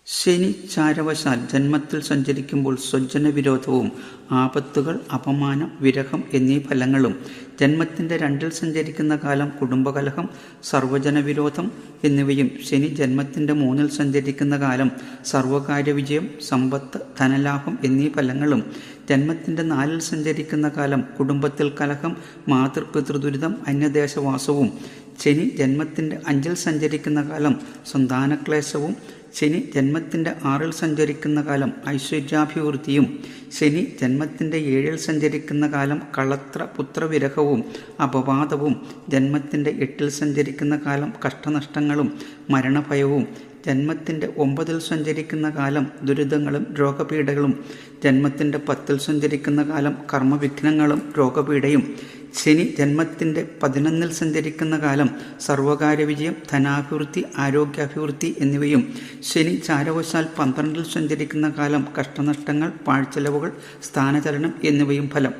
ശനി ചാരവശാൽ ജന്മത്തിൽ സഞ്ചരിക്കുമ്പോൾ സ്വജനവിരോധവും ആപത്തുകൾ, അപമാനം, വിരഹം എന്നീ ഫലങ്ങളും, ജന്മത്തിൻ്റെ 2-ൽ സഞ്ചരിക്കുന്ന കാലം കുടുംബകലഹം, സർവജനവിരോധം എന്നിവയും, ശനി ജന്മത്തിൻ്റെ 3-ൽ സഞ്ചരിക്കുന്ന കാലം സർവകാര്യവിജയം, സമ്പത്ത്, ധനലാഭം എന്നീ ഫലങ്ങളും, ജന്മത്തിൻ്റെ 4-ൽ സഞ്ചരിക്കുന്ന കാലം കുടുംബത്തിൽ കലഹം, മാതൃപിതൃദുരിതം, അന്യദേശവാസവും, ശനി ജന്മത്തിൻ്റെ 5-ൽ സഞ്ചരിക്കുന്ന കാലം സന്താനക്ലേശവും, ശനി ജന്മത്തിൻ്റെ 6-ൽ സഞ്ചരിക്കുന്ന കാലം ഐശ്വര്യാഭിവൃദ്ധിയും, ശനി ജന്മത്തിൻ്റെ 7-ൽ സഞ്ചരിക്കുന്ന കാലം കളത്ര പുത്രവിരഹവും അപവാദവും, ജന്മത്തിൻ്റെ 8-ൽ സഞ്ചരിക്കുന്ന കാലം കഷ്ടനഷ്ടങ്ങളും മരണഭയവും, ജന്മത്തിൻ്റെ 9-ൽ സഞ്ചരിക്കുന്ന കാലം ദുരിതങ്ങളും രോഗപീഠകളും, ജന്മത്തിൻ്റെ 10-ൽ സഞ്ചരിക്കുന്ന കാലം കർമ്മവിഘ്നങ്ങളും രോഗപീഠയും, ശനി ജന്മത്തിൻ്റെ 11-ൽ സഞ്ചരിക്കുന്ന കാലം സർവകാര്യവിജയം, ധനാഭിവൃദ്ധി, ആരോഗ്യാഭിവൃദ്ധി എന്നിവയും, ശനി ചാരവശാൽ 12-ൽ സഞ്ചരിക്കുന്ന കാലം കഷ്ടനഷ്ടങ്ങൾ, പാഴ്ചെലവുകൾ, സ്ഥാനചലനം എന്നിവയും ഫലം.